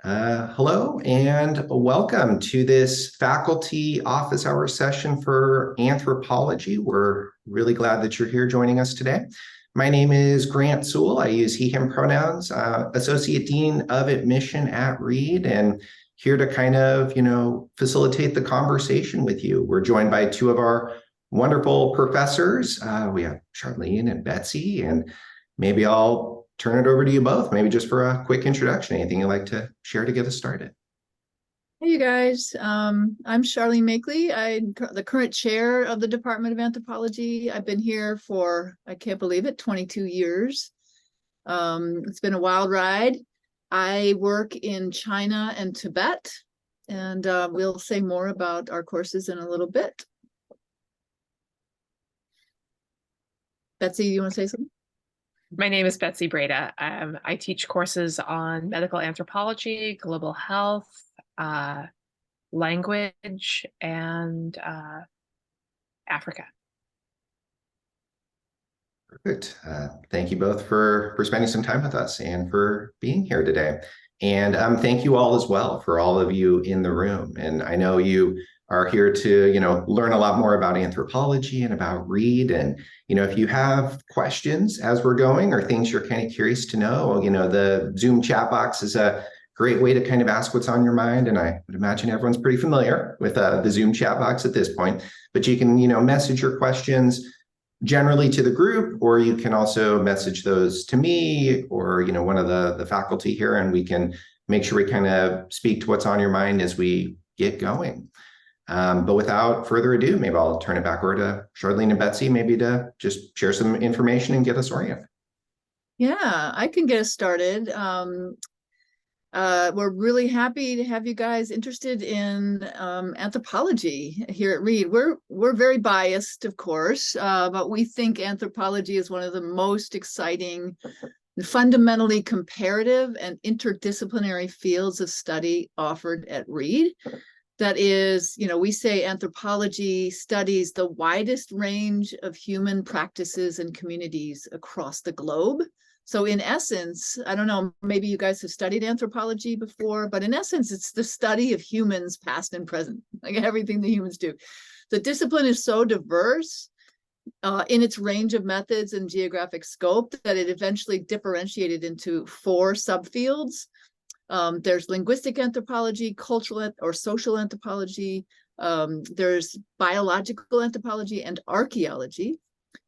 Hello and welcome to this faculty office hour session for anthropology. We're really glad that you're here joining us today. My name is Grant Sewell. I use he, him pronouns, Associate Dean of Admission at Reed, and here to kind of, facilitate the conversation with you. We're joined by two of our wonderful professors. We have Charlene and Betsey, and maybe I'll turn it over to you both, maybe just for a quick introduction. Anything you'd like to share to get us started? Hey, you guys. I'm Charlene Makley. I'm the current chair of the Department of Anthropology. I've been here for, I can't believe it, 22 years. It's been a wild ride. I work in China and Tibet, and we'll say more about our courses in a little bit. Betsey, you want to say something? My name is Betsey Brada. I teach courses on medical anthropology, global health, language, and Africa. Perfect. Thank you both for spending some time with us and for being here today. And thank you all as well for all of you in the room. And I know you are here to, learn a lot more about anthropology and about Reed. And, if you have questions as we're going or things you're kind of curious to know, the Zoom chat box is a great way to kind of ask what's on your mind. And I would imagine everyone's pretty familiar with the Zoom chat box at this point, but you can, message your questions generally to the group, or you can also message those to me or, one of the faculty here, and we can make sure we kind of speak to what's on your mind as we get going. But without further ado, maybe I'll turn it back over to Charlene and Betsey, maybe to just share some information and get us oriented. Yeah, I can get us started. We're really happy to have you guys interested in anthropology here at Reed. We're very biased, of course, but we think anthropology is one of the most exciting, fundamentally comparative and interdisciplinary fields of study offered at Reed. That is, we say anthropology studies the widest range of human practices and communities across the globe. So in essence, I don't know, maybe you guys have studied anthropology before, but in essence, it's the study of humans, past and present, like everything that humans do. The discipline is so diverse in its range of methods and geographic scope that it eventually differentiated into 4 subfields. There's linguistic anthropology, cultural or social anthropology, there's biological anthropology, and archaeology.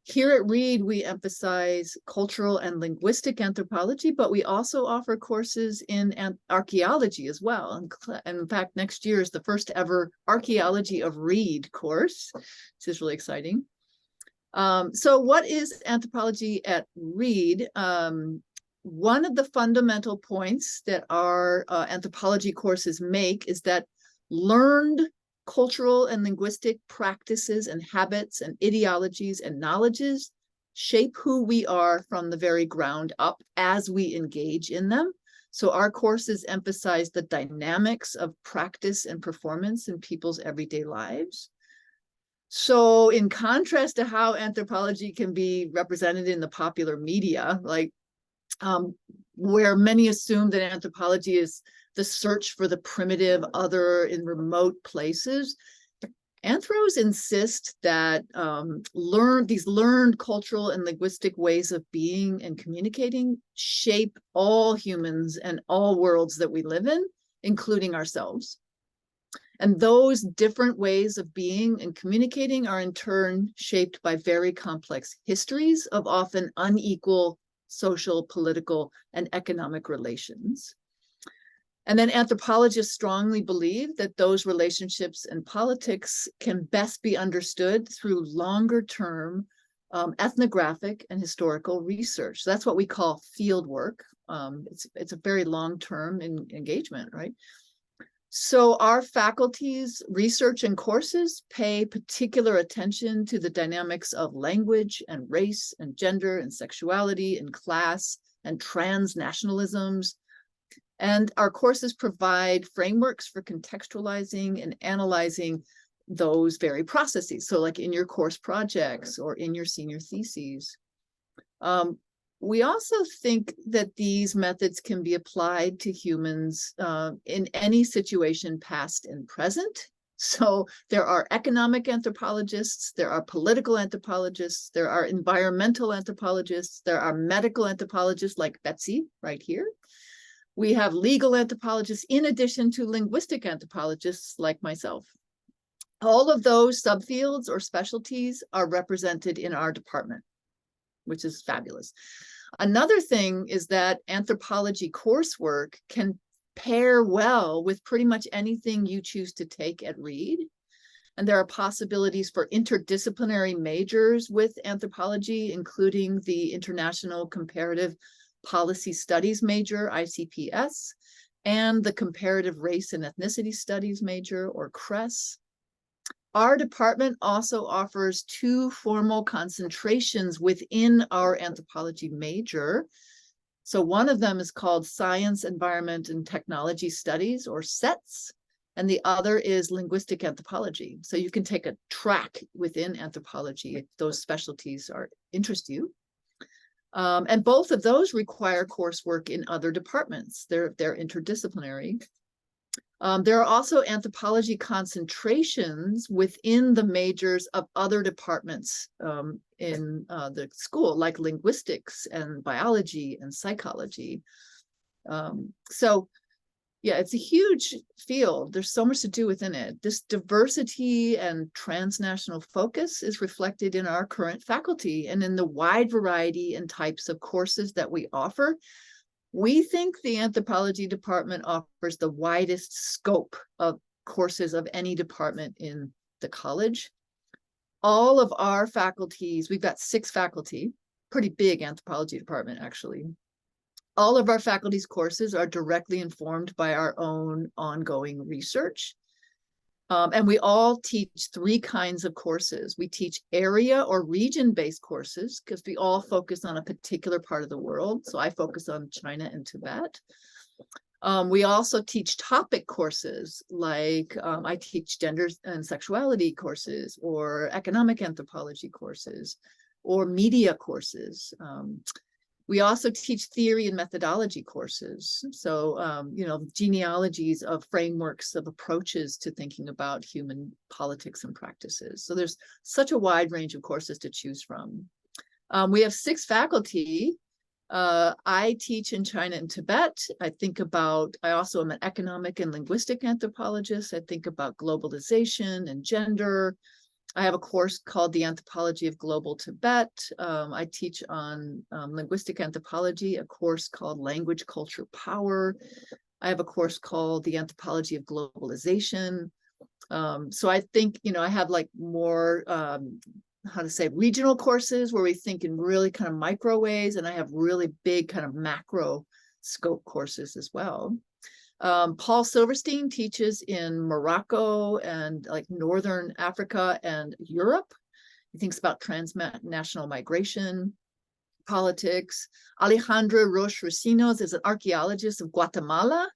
Here at Reed, we emphasize cultural and linguistic anthropology, but we also offer courses in archaeology as well. And in fact, next year is the first ever Archaeology of Reed course. This is really exciting. So what is anthropology at Reed? One of the fundamental points that our anthropology courses make is that learned cultural and linguistic practices and habits and ideologies and knowledges shape who we are from the very ground up as we engage in them. So our courses emphasize the dynamics of practice and performance in people's everyday lives. So in contrast to how anthropology can be represented in the popular media, like where many assume that anthropology is the search for the primitive other in remote places, anthros insist that these learned cultural and linguistic ways of being and communicating shape all humans and all worlds that we live in, including ourselves. And those different ways of being and communicating are in turn shaped by very complex histories of often unequal social, political, and economic relations. And then anthropologists strongly believe that those relationships and politics can best be understood through longer term ethnographic and historical research. So that's what we call field work. It's a very long-term engagement, right? So our faculty's research and courses pay particular attention to the dynamics of language and race and gender and sexuality and class and transnationalisms. And our courses provide frameworks for contextualizing and analyzing those very processes. So like in your course projects or in your senior theses. We also think that these methods can be applied to humans in any situation, past and present. So there are economic anthropologists, there are political anthropologists, there are environmental anthropologists, there are medical anthropologists like Betsey right here. We have legal anthropologists in addition to linguistic anthropologists like myself. All of those subfields or specialties are represented in our department, which is fabulous. Another thing is that anthropology coursework can pair well with pretty much anything you choose to take at Reed. And there are possibilities for interdisciplinary majors with anthropology, including the International Comparative Policy Studies major, ICPS, and the Comparative Race and Ethnicity Studies major, or CRES. Our department also offers 2 formal concentrations within our anthropology major. So one of them is called Science, Environment, and Technology Studies, or SETS, and the other is Linguistic Anthropology. So you can take a track within anthropology if those specialties interest you. And both of those require coursework in other departments. They're interdisciplinary. There are also anthropology concentrations within the majors of other departments in the school, like linguistics and biology and psychology. So yeah, it's a huge field. There's so much to do within it. This diversity and transnational focus is reflected in our current faculty and in the wide variety and types of courses that we offer. We think the anthropology department offers the widest scope of courses of any department in the college. All of our faculties, we've got 6 faculty, pretty big anthropology department, actually. All of our faculty's courses are directly informed by our own ongoing research. And we all teach 3 kinds of courses. We teach area or region-based courses because we all focus on a particular part of the world. So I focus on China and Tibet. We also teach topic courses, like I teach gender and sexuality courses, or economic anthropology courses, or media courses. We also teach theory and methodology courses. So, genealogies of frameworks of approaches to thinking about human politics and practices. So there's such a wide range of courses to choose from. We have 6 faculty. I teach in China and Tibet. I also am an economic and linguistic anthropologist. I think about globalization and gender. I have a course called The Anthropology of Global Tibet. I teach on linguistic anthropology, a course called Language, Culture, Power. I have a course called The Anthropology of Globalization. So I think, I have like more, regional courses where we think in really kind of micro ways, and I have really big kind of macro scope courses as well. Paul Silverstein teaches in Morocco and like Northern Africa and Europe. He thinks about transnational migration, politics. Alejandra Roche Rosinos is an archaeologist of Guatemala,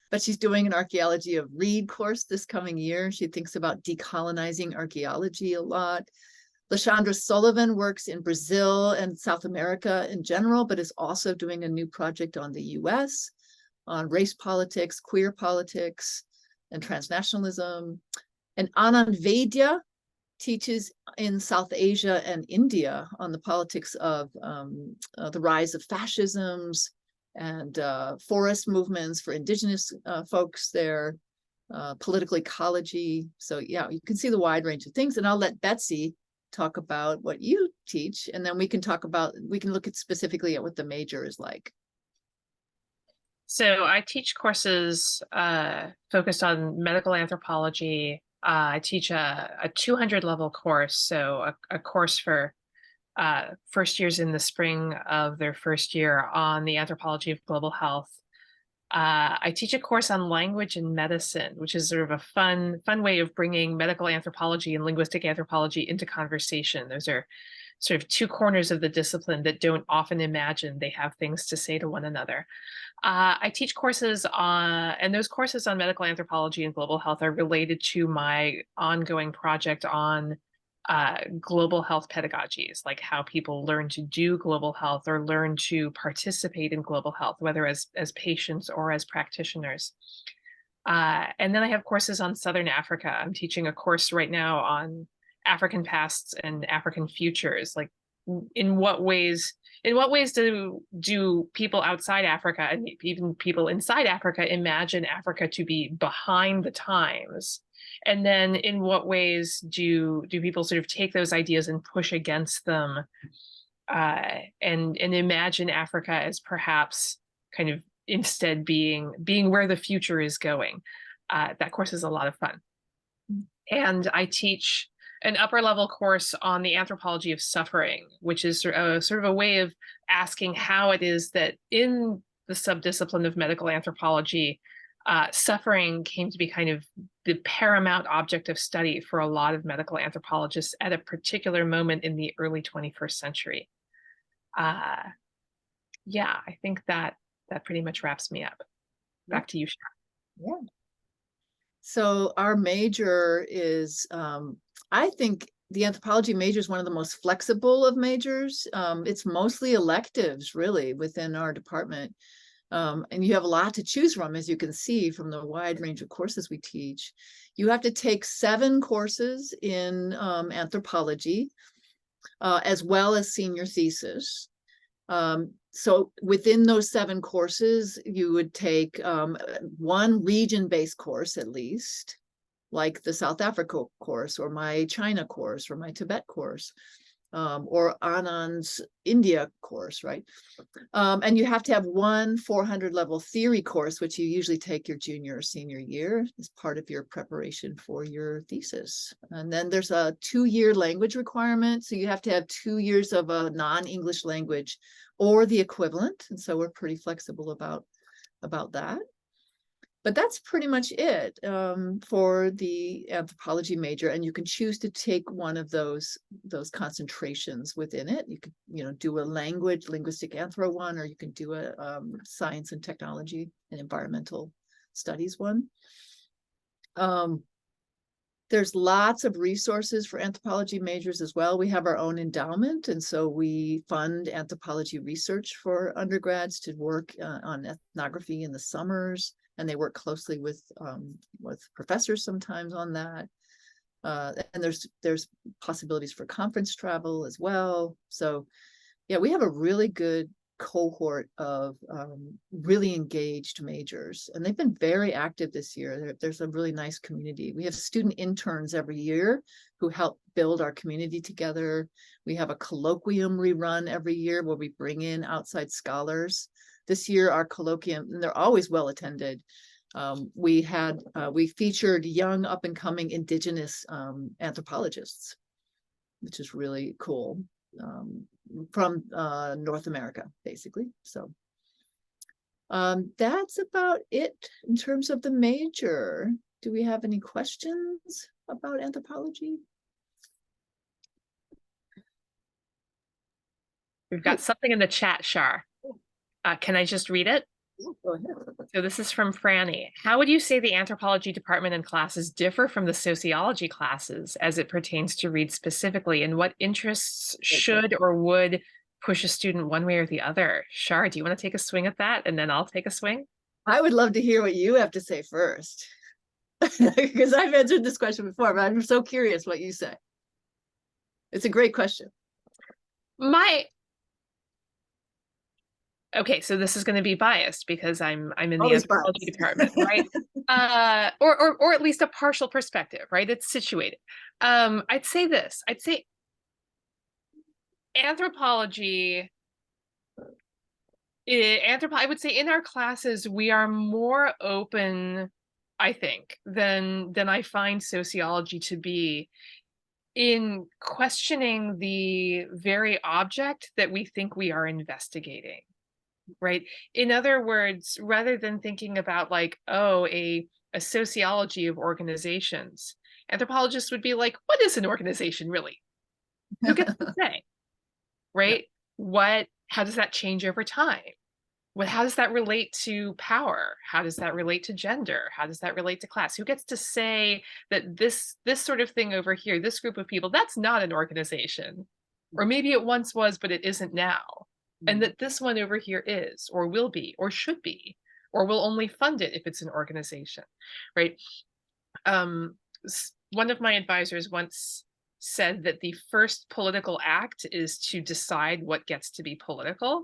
but she's doing an Archaeology of Reed course this coming year. She thinks about decolonizing archaeology a lot. Lashandra Sullivan works in Brazil and South America in general, but is also doing a new project on the US, on race politics, queer politics, and transnationalism. And Anand Vaidya teaches in South Asia and India on the politics of the rise of fascisms and forest movements for indigenous folks there, political ecology. So yeah, you can see the wide range of things. And I'll let Betsey talk about what you teach, and then we can look at specifically at what the major is like. So I teach courses focused on medical anthropology. I teach a 200 level course, so a course for first years in the spring of their first year on the anthropology of global health. I teach a course on language and medicine, which is sort of a fun way of bringing medical anthropology and linguistic anthropology into conversation. Those are sort of 2 corners of the discipline that don't often imagine they have things to say to one another. I teach courses and those courses on medical anthropology and global health are related to my ongoing project on global health pedagogies, like how people learn to do global health or learn to participate in global health, whether as patients or as practitioners. And then I have courses on Southern Africa. I'm teaching a course right now on African pasts and African futures. Like, in what ways do people outside Africa and even people inside Africa imagine Africa to be behind the times? And then in what ways do people sort of take those ideas and push against them, and imagine Africa as perhaps kind of instead being where the future is going? That course is a lot of fun. And I teach an upper level course on the anthropology of suffering, which is sort of a way of asking how it is that in the subdiscipline of medical anthropology, suffering came to be kind of the paramount object of study for a lot of medical anthropologists at a particular moment in the early 21st century. Yeah, I think that pretty much wraps me up. Back to you, Charlene. Yeah. So our major is, I think the anthropology major is one of the most flexible of majors. It's mostly electives, really, within our department. And you have a lot to choose from, as you can see from the wide range of courses we teach. You have to take 7 courses in anthropology, as well as senior thesis. So within those 7 courses, you would take one region-based course at least, like the South Africa course, or my China course, or my Tibet course, or Anand's India course, right? And you have to have one 400 level theory course, which you usually take your junior or senior year as part of your preparation for your thesis. And then there's a 2-year language requirement. So you have to have 2 years of a non-English language or the equivalent. And so we're pretty flexible about that. But that's pretty much it for the anthropology major. And you can choose to take one of those concentrations within it. You could, do a linguistic anthro one, or you can do a science and technology and environmental studies one. There's lots of resources for anthropology majors as well. We have our own endowment, and so we fund anthropology research for undergrads to work on ethnography in the summers, and they work closely with professors sometimes on that. And there's possibilities for conference travel as well. So yeah, we have a really good cohort of really engaged majors, and they've been very active this year. There's a really nice community. We have student interns every year who help build our community together. We have a colloquium we run every year where we bring in outside scholars. This year, our colloquium, and they're always well attended. We featured young up and coming indigenous anthropologists, which is really cool. From North America, basically. So that's about it in terms of the major. Do we have any questions about anthropology? We've got something in the chat, Char. Can I just read it? Go ahead. So this is from Franny. How would you say the anthropology department and classes differ from the sociology classes as it pertains to Reed specifically, and what interests should or would push a student one way or the other? Char, do you want to take a swing at that, and then I'll take a swing? I would love to hear what you have to say first, because I've answered this question before, but I'm so curious what you say. It's a great question. Okay, so this is going to be biased because I'm in the Always anthropology biased. department, right? Or at least a partial perspective, right? It's situated. I'd say this. I'd say anthropology. I would say in our classes we are more open, I think, than I find sociology to be, in questioning the very object that we think we are investigating. Right. In other words, rather than thinking about like, oh, a sociology of organizations, anthropologists would be like, what is an organization really? Who gets to say? Right? How does that change over time? how does that relate to power? How does that relate to gender? How does that relate to class? Who gets to say that this sort of thing over here, this group of people, that's not an organization? Or maybe it once was, but it isn't now. And that this one over here is, or will be, or should be, or will only fund it if it's an organization, right? One of my advisors once said that the first political act is to decide what gets to be political.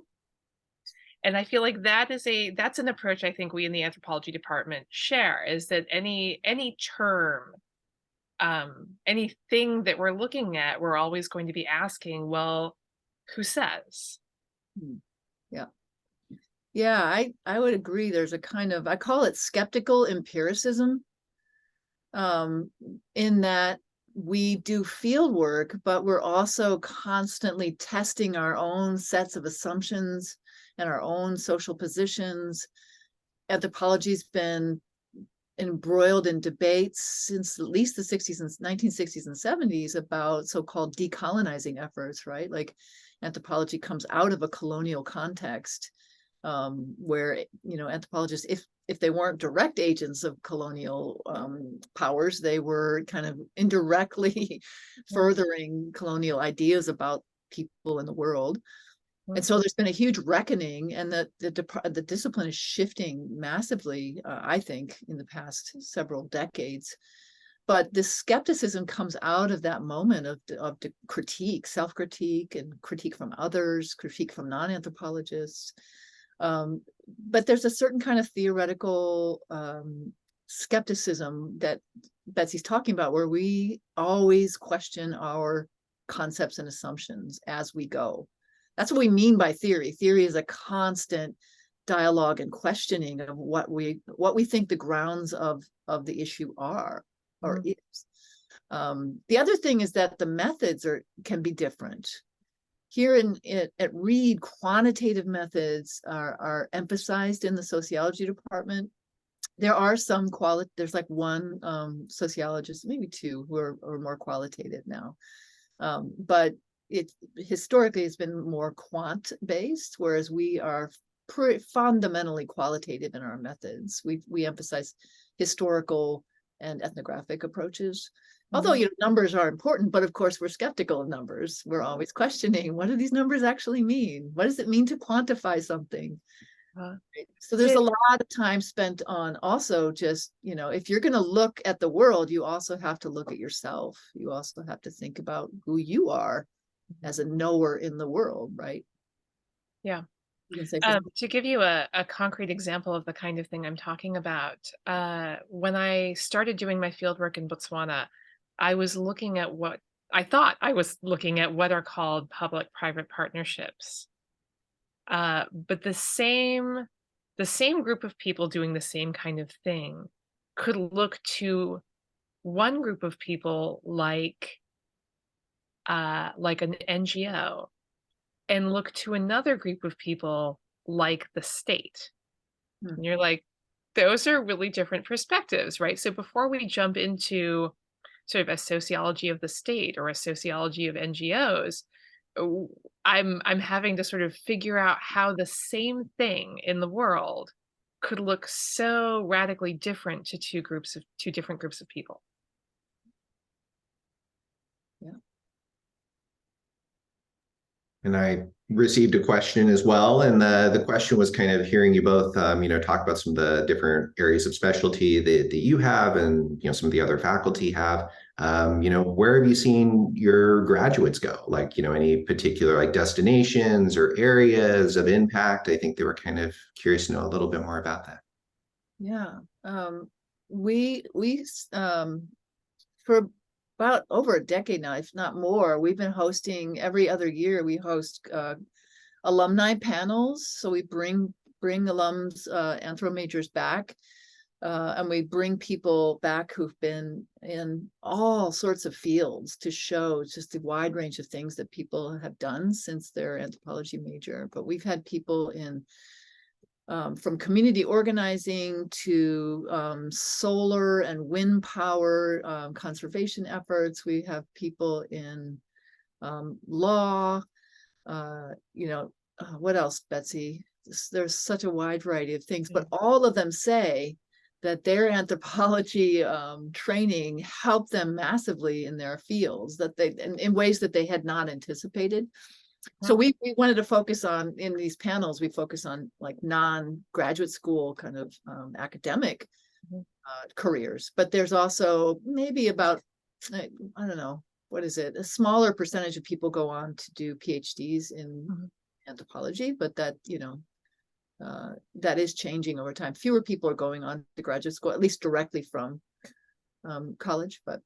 And I feel like that's an approach I think we in the anthropology department share, is that any term, anything that we're looking at, we're always going to be asking, well, who says? Yeah. Yeah, I would agree. There's a kind of, I call it skeptical empiricism, in that we do field work, but we're also constantly testing our own sets of assumptions and our own social positions. Anthropology's been embroiled in debates since at least the 60s and 1960s and 70s about so-called decolonizing efforts, right? Like anthropology comes out of a colonial context, where, you know, anthropologists, if they weren't direct agents of colonial powers, they were kind of indirectly furthering colonial ideas about people in the world. And so there's been a huge reckoning, and the discipline is shifting massively, I think, in the past several decades. But this skepticism comes out of that moment of the critique, self-critique, and critique from others, critique from non-anthropologists. But there's a certain kind of theoretical skepticism that Betsey's talking about, where we always question our concepts and assumptions as we go. That's what we mean by theory. Theory is a constant dialogue and questioning of what we think the grounds of the issue are or is. The other thing is that the methods can be different. Here at Reed, quantitative methods are emphasized in the sociology department. There are some there's like one sociologist, maybe two, who are more qualitative now. But it historically has been more quant based, whereas we are fundamentally qualitative in our methods. We emphasize historical and ethnographic approaches. Although, you know, numbers are important, but of course we're skeptical of numbers. We're always questioning, what do these numbers actually mean? What does it mean to quantify something? So there's a lot of time spent on also just, you know, if you're going to look at the world, you also have to look at yourself. You also have to think about who you are as a knower in the world, right? Yeah. To give you a concrete example of the kind of thing I'm talking about, when I started doing my fieldwork in Botswana, I was looking at what are called public-private partnerships. But the same group of people doing the same kind of thing could look to one group of people like an NGO, and look to another group of people like the state. And you're like, those are really different perspectives, right? So before we jump into sort of a sociology of the state or a sociology of NGOs, I'm having to sort of figure out how the same thing in the world could look so radically different to two different groups of people. Yeah. And I received a question as well, and the question was kind of hearing you both, you know, talk about some of the different areas of specialty that you have, and you know, some of the other faculty have. You know, where have you seen your graduates go? Like, you know, any particular like destinations or areas of impact? I think they were kind of curious to know a little bit more about that. Yeah, we for about over a decade now, if not more, we've been hosting every other year. We host alumni panels, so we bring alums, anthro majors back, and we bring people back who've been in all sorts of fields to show just the wide range of things that people have done since their anthropology major. But we've had people in from community organizing to solar and wind power conservation efforts. We have people in law, you know, what else, Betsey? there's such a wide variety of things, but all of them say that their anthropology training helped them massively in their fields, that they in ways that they had not anticipated. So we wanted to focus on, in these panels, we focus on like non-graduate school kind of academic careers, but there's also maybe about, I don't know, what is it? A smaller percentage of people go on to do PhDs in anthropology, but that, that is changing over time. Fewer people are going on to graduate school, at least directly from college, but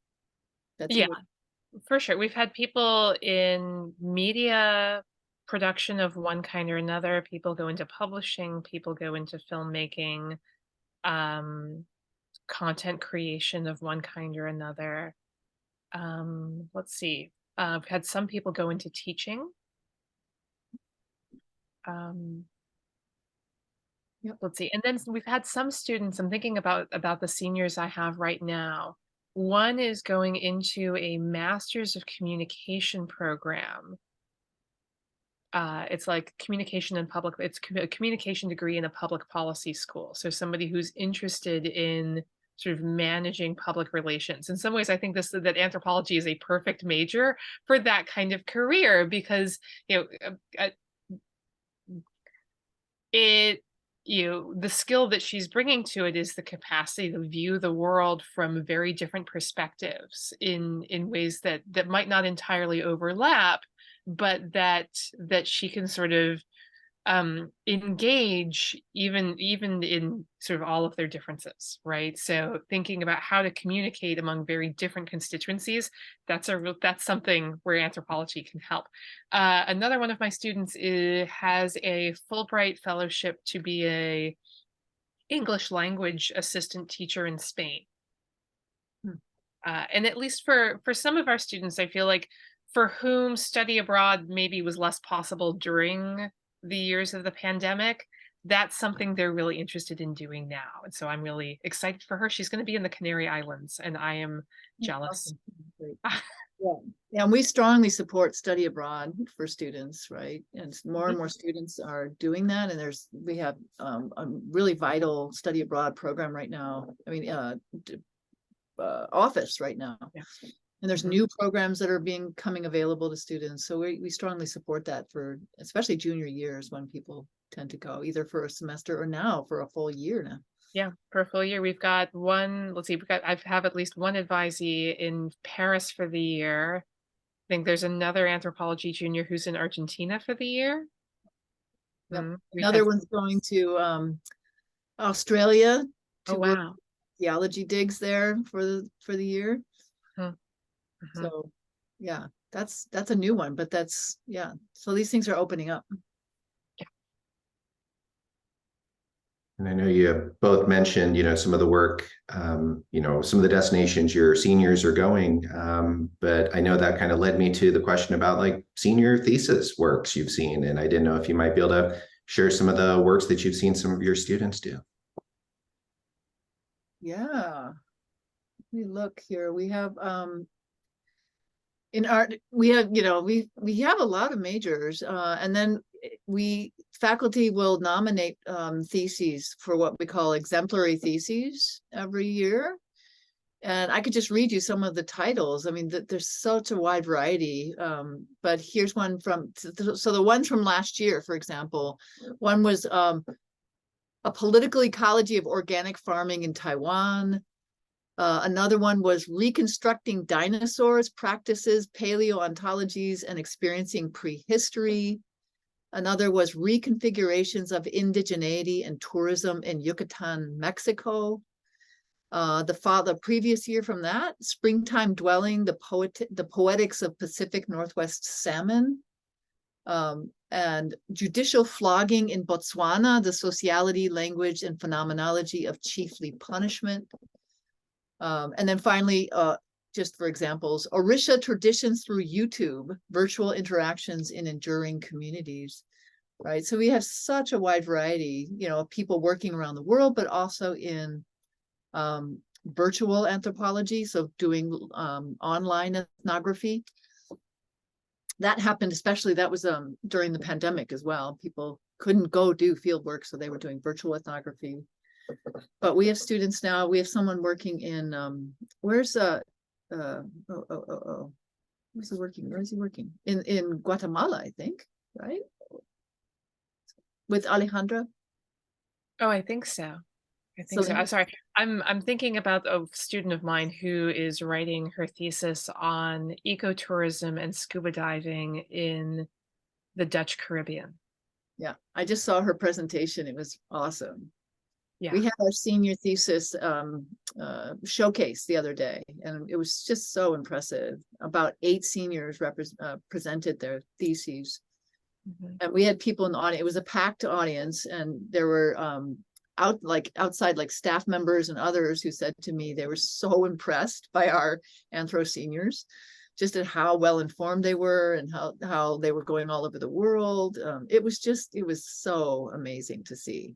that's for sure. We've had people in media production of one kind or another, people go into publishing, people go into filmmaking, content creation of one kind or another. Let's see. I've had some people go into teaching. Let's see. And then we've had some students, I'm thinking about the seniors I have right now. One is going into a Master's of Communication program. It's like communication and public, it's a communication degree in a public policy school. So somebody who's interested in sort of managing public relations. In some ways, I think that anthropology is a perfect major for that kind of career, because the skill that she's bringing to it is the capacity to view the world from very different perspectives in ways that might not entirely overlap, but that she can sort of engage even in sort of all of their differences, right? So thinking about how to communicate among very different constituencies, that's something where anthropology can help. Another one of my students has a Fulbright fellowship to be a English language assistant teacher in Spain. And at least for some of our students, I feel like for whom study abroad maybe was less possible during the years of the pandemic, that's something they're really interested in doing now. And so I'm really excited for her. She's going to be in the Canary Islands, and I am jealous. Yeah, and we strongly support study abroad for students, right? And more and more students are doing that. And we have a really vital study abroad program right now. I mean, office right now. And there's new programs that are coming available to students. So we strongly support that for especially junior years, when people tend to go either for a semester or now for a full year now. Yeah, for a full year. We've got one, let's see, I have at least one advisee in Paris for the year. I think there's another anthropology junior who's in Argentina for the year. Another one's going to Australia to work theology digs there for the year. So yeah, that's a new one, but so these things are opening up. And I know you both mentioned, some of the work, some of the destinations your seniors are going, but I know that kind of led me to the question about like senior thesis works you've seen. And I didn't know if you might be able to share some of the works that you've seen some of your students do. Yeah, let me look here. We have in art, we have, we have a lot of majors, and then faculty will nominate theses for what we call exemplary theses every year. And I could just read you some of the titles. I mean, there's such a wide variety, but here's one so the ones from last year, for example, one was a political ecology of organic farming in Taiwan. Another one was reconstructing dinosaurs, practices, paleontologies, and experiencing prehistory. Another was reconfigurations of indigeneity and tourism in Yucatan, Mexico. The previous year from that, springtime dwelling, the poetics of Pacific Northwest salmon. And judicial flogging in Botswana, the sociality, language, and phenomenology of chiefly punishment. And then finally, just for examples, Orisha traditions through YouTube, virtual interactions in enduring communities, right? So we have such a wide variety, of people working around the world, but also in virtual anthropology, so doing online ethnography. That happened, especially that was during the pandemic as well. People couldn't go do field work, so they were doing virtual ethnography. But we have students now. We have someone working in where's where's he working? Where is he working? In Guatemala, I think, right? With Alejandra. Oh, I think so. I think so. I'm sorry. I'm thinking about a student of mine who is writing her thesis on ecotourism and scuba diving in the Dutch Caribbean. Yeah, I just saw her presentation. It was awesome. Yeah. We had our senior thesis showcase the other day, and it was just so impressive. About 8 seniors presented their theses. And we had people in the audience. It was a packed audience, and there were outside like staff members and others who said to me they were so impressed by our anthro seniors, just at how well informed they were and how they were going all over the world. It was so amazing to see.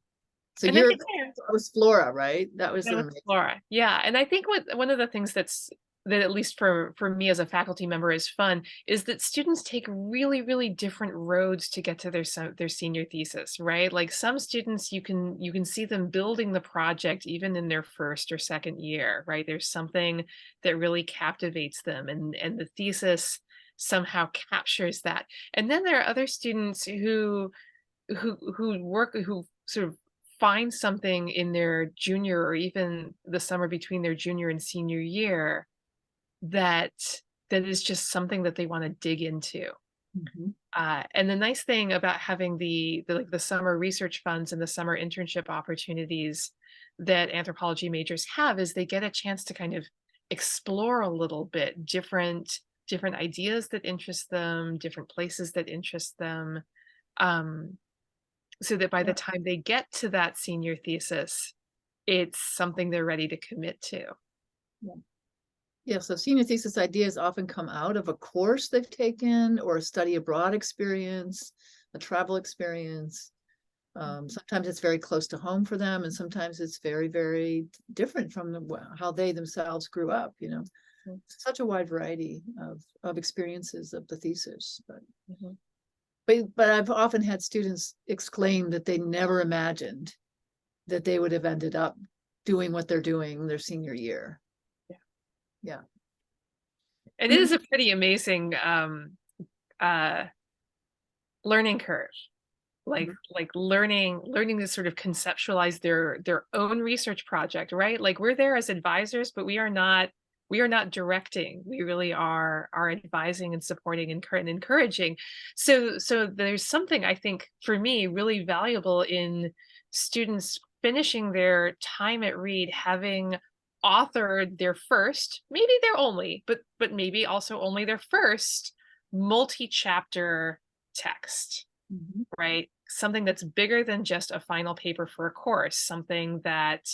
So that was Flora, right? That was Flora. Yeah. And I think one of the things that at least for me as a faculty member is fun is that students take really, really different roads to get to their senior thesis, right? Like some students, you can see them building the project even in their first or second year, right? There's something that really captivates them, and the thesis somehow captures that. And then there are other students who sort of find something in their junior or even the summer between their junior and senior year that is just something that they want to dig into. And the nice thing about having the summer research funds and the summer internship opportunities that anthropology majors have is they get a chance to kind of explore a little bit different ideas that interest them, different places that interest them. So that by the time they get to that senior thesis, it's something they're ready to commit to. Yeah, so senior thesis ideas often come out of a course they've taken or a study abroad experience, a travel experience. Sometimes it's very close to home for them, and sometimes it's very, very different from how they themselves grew up, you know. Such a wide variety of experiences of the thesis. But I've often had students exclaim that they never imagined that they would have ended up doing what they're doing their senior year. Yeah. And it is a pretty amazing learning curve. Like learning to sort of conceptualize their own research project, right? Like we're there as advisors, but we are not directing. We really are advising and supporting and encouraging. So there's something I think for me really valuable in students finishing their time at Reed having authored their first, maybe their only, but maybe also only their first multi-chapter text, right? Something that's bigger than just a final paper for a course, something that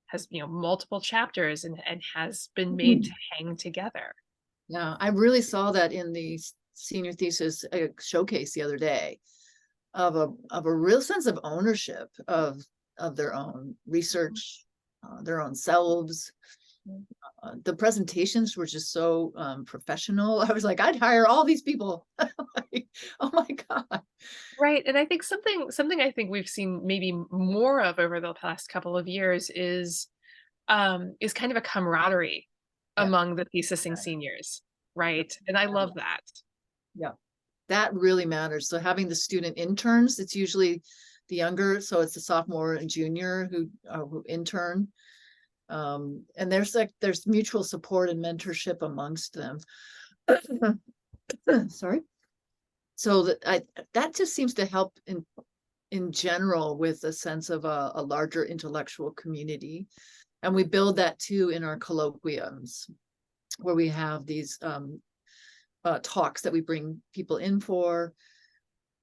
has multiple chapters and has been made to hang together. Yeah, I really saw that in the senior thesis showcase the other day, of a real sense of ownership of their own research, their own selves. The presentations were just so professional. I was like, I'd hire all these people. Like, oh my God. Right. And I think something I think we've seen maybe more of over the past couple of years is kind of a camaraderie among the thesising seniors. Right. And I love that. Yeah. That really matters. So having the student interns, it's usually the younger, so it's the sophomore and junior who intern. And there's mutual support and mentorship amongst them. Sorry. So that just seems to help in general with a sense of a larger intellectual community. And we build that too in our colloquiums, where we have these talks that we bring people in for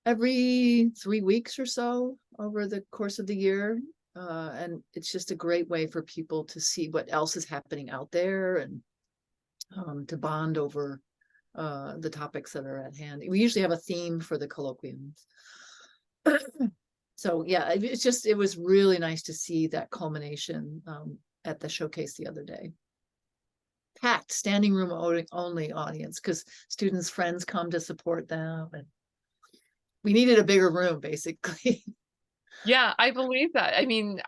every 3 weeks or so over the course of the year. And it's just a great way for people to see what else is happening out there and to bond over the topics that are at hand. We usually have a theme for the colloquiums. So yeah, it was really nice to see that culmination at the showcase the other day. Packed, standing room only audience, because students' friends come to support them. And we needed a bigger room, basically. Yeah, I believe that. I mean,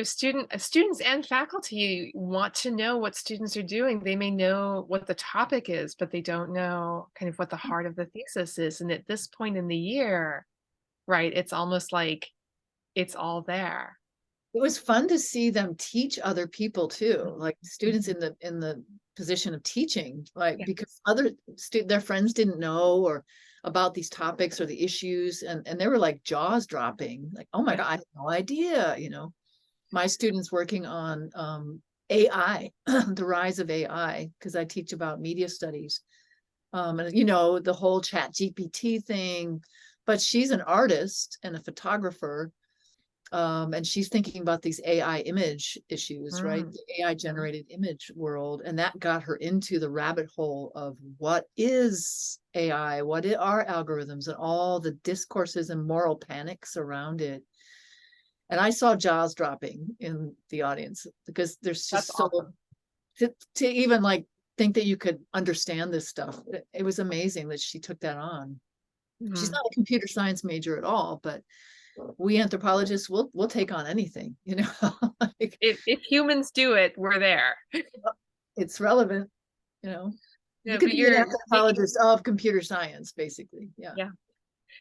students and faculty want to know what students are doing. They may know what the topic is, but they don't know kind of what the heart of the thesis is. And at this point in the year, right, it's almost like it's all there. It was fun to see them teach other people too, like students in the position of teaching, like Yeah. because their friends didn't know or about these topics or the issues, and they were like jaws dropping, like, oh my Yeah. God, I had no idea, My students working on AI, the rise of AI, because I teach about media studies, and the whole Chat GPT thing, but she's an artist and a photographer. And she's thinking about these AI image issues, right? The AI generated image world. And that got her into the rabbit hole of what is AI, what are algorithms, and all the discourses and moral panics around it. And I saw jaws dropping in the audience because there's just That's awesome. to even like think that you could understand this stuff. It was amazing that she took that on. She's not a computer science major at all, but we anthropologists we'll take on anything, like, If humans do it, we're there. it's relevant, you No, could but be an anthropologist of computer science, basically. Yeah.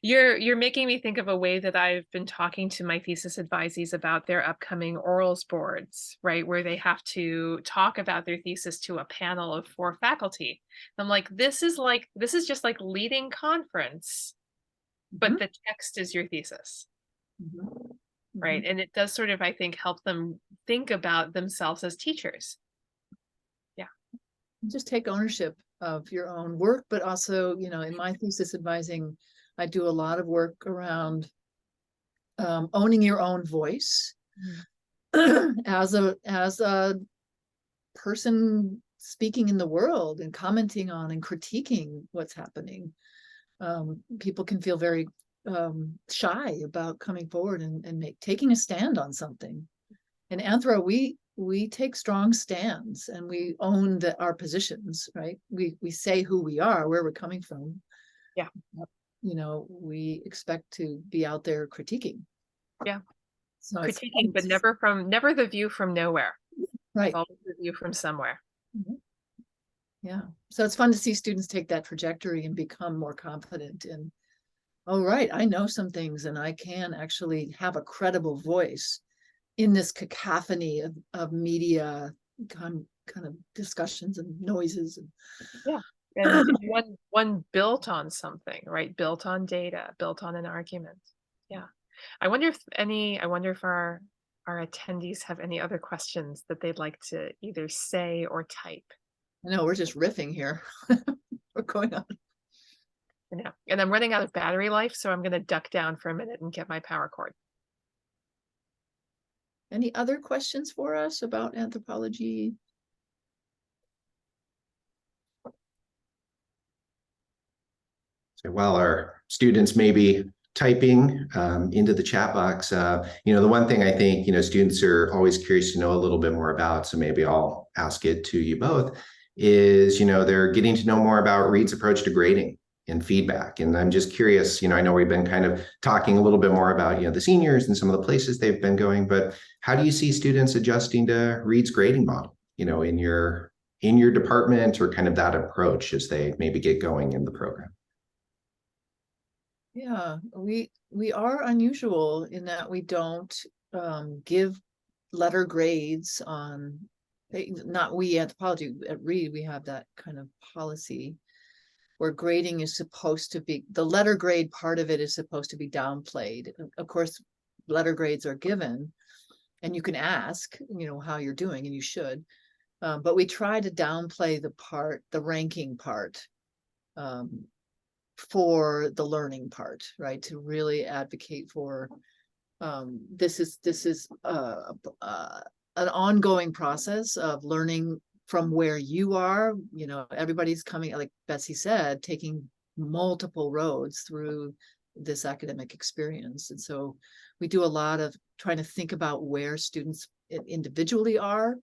You're making me think of a way that I've been talking to my thesis advisees about their upcoming orals boards, right? Where they have to talk about their thesis to a panel of 4 faculty. I'm like, this is just like leading conference, but the text is your thesis, right? And it does sort of, I think, help them think about themselves as teachers. Yeah. Just take ownership of your own work, but also, in my thesis advising, I do a lot of work around owning your own voice as a person speaking in the world and commenting on and critiquing what's happening. People can feel very shy about coming forward and taking a stand on something. In Anthro, we take strong stands and we own our positions, right? We say who we are, where we're coming from. Yeah. We expect to be out there critiquing. Yeah. So critiquing, but never the view from nowhere. Right. It's always the view from somewhere. Yeah. So it's fun to see students take that trajectory and become more confident in, oh, right, I know some things and I can actually have a credible voice in this cacophony of media kind of discussions and noises. Yeah. And one built on something, right? Built on data, built on an argument. Yeah. I wonder if our attendees have any other questions that they'd like to either say or type. No, we're just riffing here. We're going on. And I'm running out of battery life, so I'm going to duck down for a minute and get my power cord. Any other questions for us about anthropology? So while our students may be typing into the chat box, the one thing I think, students are always curious to know a little bit more about, so maybe I'll ask it to you both, is, they're getting to know more about Reed's approach to grading and feedback. And I'm just curious, I know we've been kind of talking a little bit more about, the seniors and some of the places they've been going, but how do you see students adjusting to Reed's grading model, in your department, or kind of that approach as they maybe get going in the program? Yeah, we are unusual in that we don't give letter grades on, not we anthropology, at Reed we have that kind of policy where grading is supposed to be, the letter grade part of it is supposed to be downplayed. Of course, letter grades are given and you can ask, how you're doing, and you should, but we try to downplay the ranking part for the learning part, right? To really advocate for this is an ongoing process of learning from where you are. Everybody's coming, like Betsey said, taking multiple roads through this academic experience. And so we do a lot of trying to think about where students individually are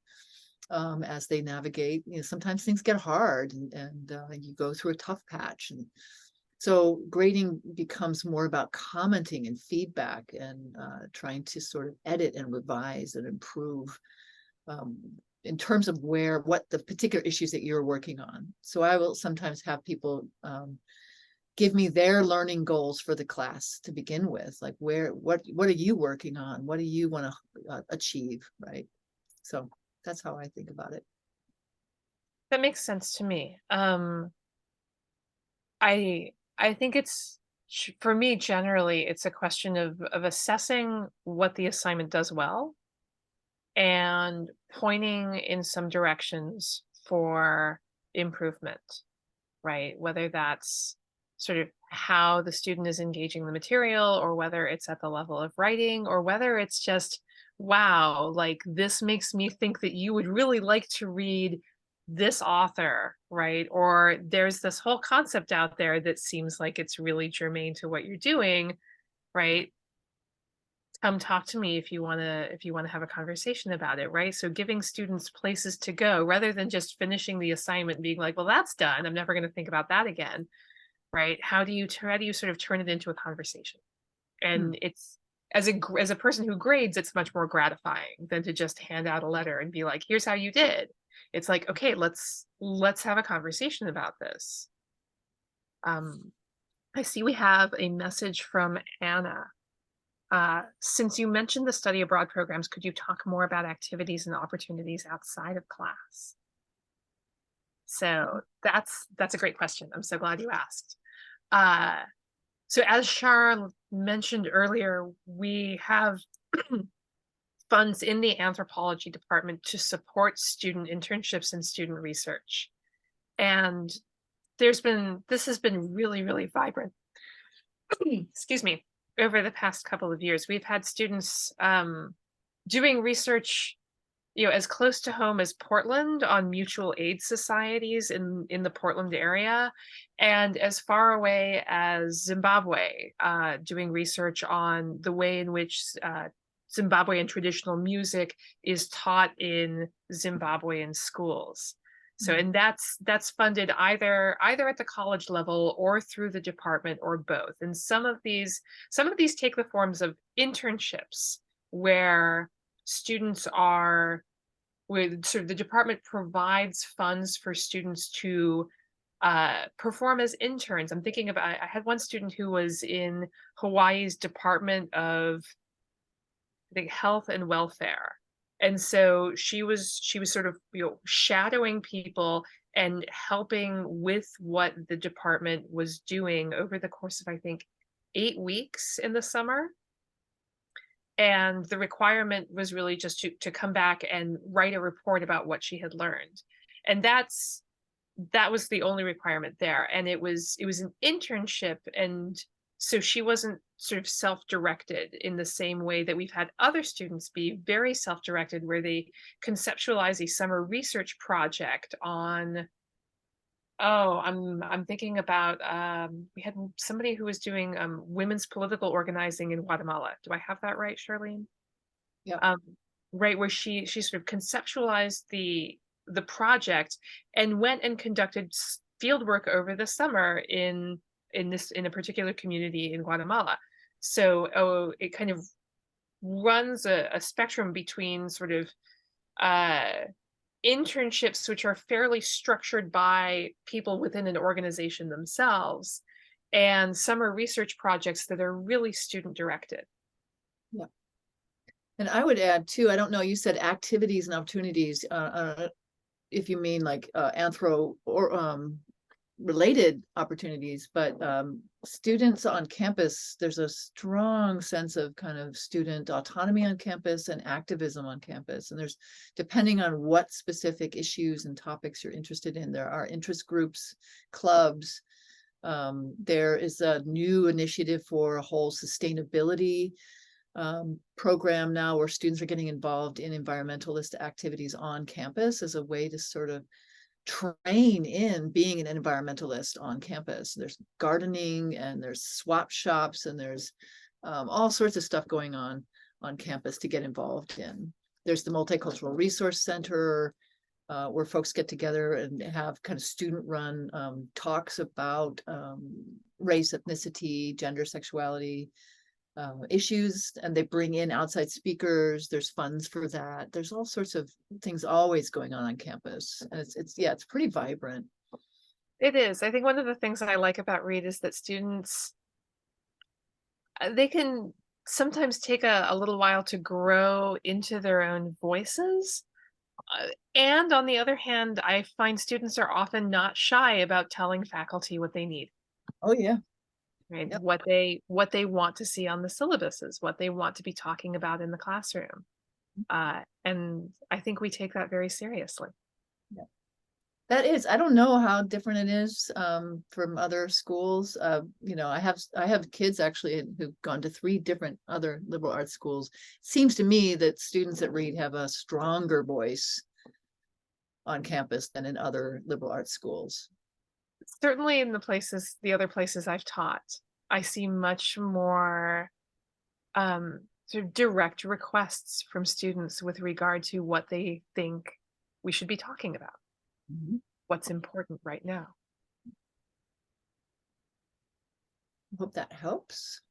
as they navigate. Sometimes things get hard and you go through a tough patch, and So grading becomes more about commenting and feedback and trying to sort of edit and revise and improve in terms of what the particular issues that you're working on. So I will sometimes have people give me their learning goals for the class to begin with, like what are you working on? What do you want to achieve, right? So that's how I think about it. That makes sense to me. I think it's for me generally it's a question of assessing what the assignment does well and pointing in some directions for improvement, right? Whether that's sort of how the student is engaging the material, or whether it's at the level of writing, or whether it's just, wow, like this makes me think that you would really like to read this author, right? Or there's this whole concept out there that seems like it's really germane to what you're doing, right? Come talk to me if you want to have a conversation about it, right? So giving students places to go rather than just finishing the assignment and being like, well, that's done, I'm never going to think about that again, right? How do you sort of turn it into a conversation? And it's as a person who grades, it's much more gratifying than to just hand out a letter and be like, here's how you did. It's like, okay, let's have a conversation about this. I see we have a message from Anna. Since you mentioned the study abroad programs, could you talk more about activities and opportunities outside of class? So that's a great question. I'm so glad you asked. So as Charl mentioned earlier, we have funds in the anthropology department to support student internships and student research. And this has been really, really vibrant. Excuse me. Over the past couple of years, we've had students doing research, as close to home as Portland on mutual aid societies in the Portland area, and as far away as Zimbabwe, doing research on the way in which Zimbabwean traditional music is taught in Zimbabwean schools. So, and that's funded either at the college level or through the department or both. And some of these take the forms of internships where students are, where sort of the department provides funds for students to perform as interns. I'm thinking of, I had one student who was in Hawaii's Department of, I think, Health and Welfare. And so she was sort of, shadowing people and helping with what the department was doing over the course of, I think, 8 weeks in the summer. And the requirement was really just to come back and write a report about what she had learned. And that was the only requirement there. And it was an internship. And so she wasn't sort of self-directed in the same way that we've had other students be very self-directed, where they conceptualize a summer research project on, I'm thinking about, we had somebody who was doing women's political organizing in Guatemala. Do I have that right, Charlene? Yeah. Right, where she sort of conceptualized the project and went and conducted field work over the summer in a particular community in Guatemala. So it kind of runs a spectrum between sort of internships, which are fairly structured by people within an organization themselves, and summer research projects that are really student directed. Yeah. And I would add too, I don't know, you said activities and opportunities, if you mean like anthro or related opportunities, but students on campus, there's a strong sense of kind of student autonomy on campus and activism on campus. And there's, depending on what specific issues and topics you're interested in, there are interest groups, clubs. There is a new initiative for a whole sustainability program now, where students are getting involved in environmentalist activities on campus as a way to sort of train in being an environmentalist on campus. There's gardening and there's swap shops and there's all sorts of stuff going on campus to get involved in. There's the Multicultural Resource Center. where folks get together and have kind of student-run talks about race, ethnicity, gender, sexuality issues, and they bring in outside speakers. There's funds for that. There's all sorts of things always going on campus, and it's pretty vibrant. It is. I think one of the things that I like about Reed is that students, they can sometimes take a little while to grow into their own voices. And on the other hand, I find students are often not shy about telling faculty what they need, Oh yeah. right? Yep. What they want to see on the syllabuses, what they want to be talking about in the classroom. And I think we take that very seriously. Yeah. That is, I don't know how different it is from other schools. You know, I have kids actually who've gone to 3 different other liberal arts schools. It seems to me that students at Reed have a stronger voice on campus than in other liberal arts schools. Certainly in the other places I've taught, I see much more sort of direct requests from students with regard to what they think we should be talking about. Mm-hmm. What's important right now. Hope that helps.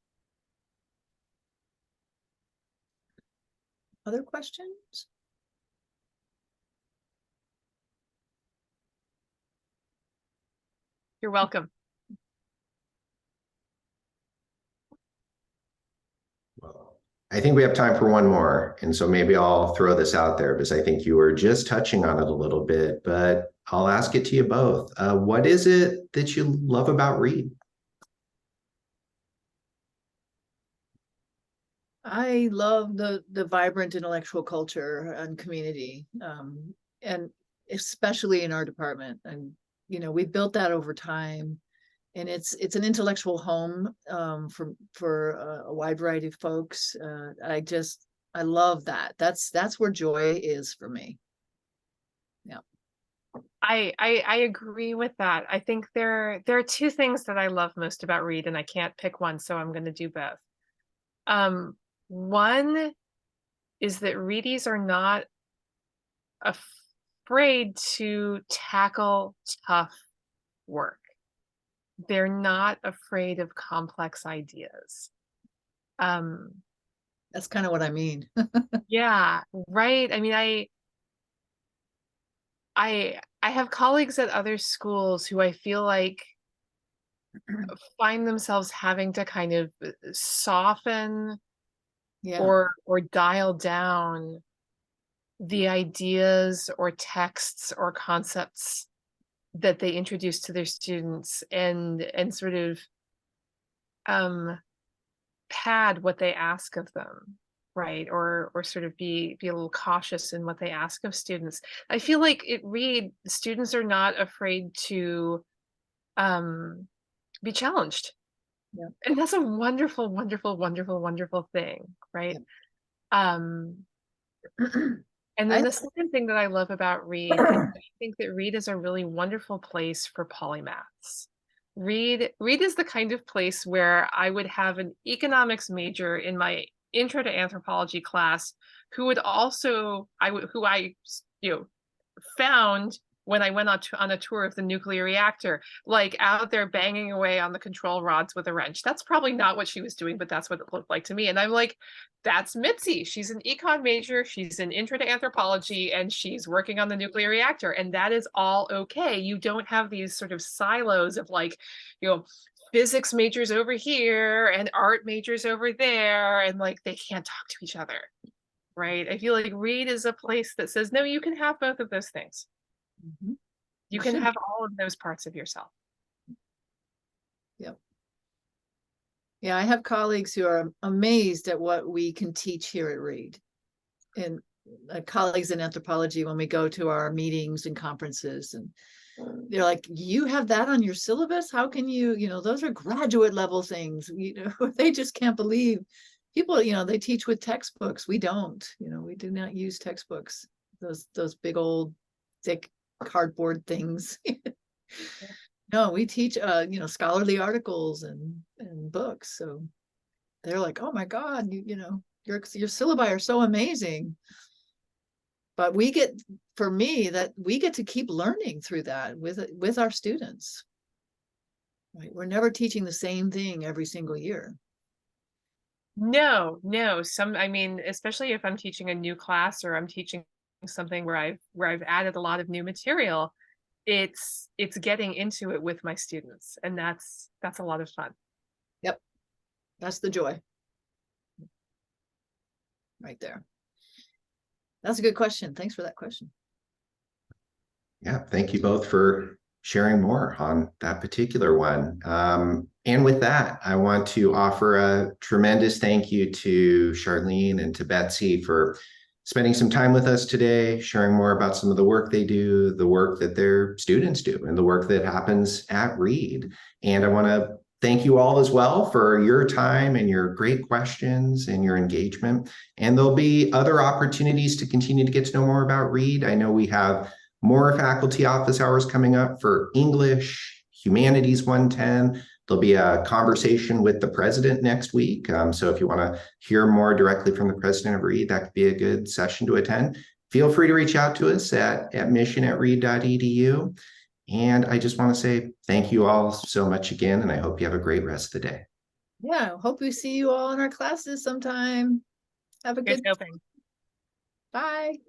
Other questions? You're welcome. Well, I think we have time for one more. And so maybe I'll throw this out there because I think you were just touching on it a little bit, but I'll ask it to you both. What is it that you love about Reed? I love the vibrant intellectual culture and community, and especially in our department. And you know, we've built that over time, and it's an intellectual home for a wide variety of folks. I love that. That's where joy is for me. Yeah. I agree with that. I think there are 2 things that I love most about Reed, and I can't pick one, so I'm going to do both. One is that Reedies are not afraid to tackle tough work. They're not afraid of complex ideas. That's kind of what I mean. Yeah, right. I mean, I have colleagues at other schools who I feel like find themselves having to kind of soften Yeah. or dial down the ideas or texts or concepts that they introduce to their students and sort of pad what they ask of them, right? Or sort of be a little cautious in what they ask of students. I feel like at Reed, students are not afraid to be challenged. Yeah. And that's a wonderful, wonderful, wonderful, wonderful thing, right? Yeah. And then the second thing that I love about Reed is I think that Reed is a really wonderful place for polymaths. Reed is the kind of place where I would have an economics major in my intro to anthropology class who would also who I found when I went on a tour of the nuclear reactor, like out there banging away on the control rods with a wrench. That's probably not what she was doing, but that's what it looked like to me. And I'm like, that's Mitzi. She's an econ major. She's an intro to anthropology, and she's working on the nuclear reactor. And that is all okay. You don't have these sort of silos of like, physics majors over here and art majors over there, and like they can't talk to each other, right? I feel like Reed is a place that says, no, you can have both of those things. Mm-hmm. You can have all of those parts of yourself. Yep. Yeah, I have colleagues who are amazed at what we can teach here at Reed. And colleagues in anthropology, when we go to our meetings and conferences, and they're like, you have that on your syllabus? How can you, those are graduate level things. They just can't believe people, they teach with textbooks. We don't, we do not use textbooks. Those big old thick cardboard things. No, we teach scholarly articles and books. So they're like, oh my God, your syllabi are so amazing. But for me, that we get to keep learning through that with our students. Right? We're never teaching the same thing every single year. No, I mean, especially if I'm teaching a new class or I'm teaching something where I've added a lot of new material, it's getting into it with my students, and that's a lot of fun. Yep. That's the joy. Right there. That's a good question. Thanks for that question. Yeah, thank you both for sharing more on that particular one. And with that, I want to offer a tremendous thank you to Charlene and to Betsey for spending some time with us today, sharing more about some of the work they do, the work that their students do, and the work that happens at Reed. And I want to thank you all as well for your time and your great questions and your engagement. And there'll be other opportunities to continue to get to know more about Reed. I know we have more faculty office hours coming up for English, Humanities 110. There'll be a conversation with the president next week. So if you want to hear more directly from the president of Reed, that could be a good session to attend. Feel free to reach out to us at admission@reed.edu. And I just want to say thank you all so much again, and I hope you have a great rest of the day. Yeah, hope we see you all in our classes sometime. Have a Here's good hoping. bye.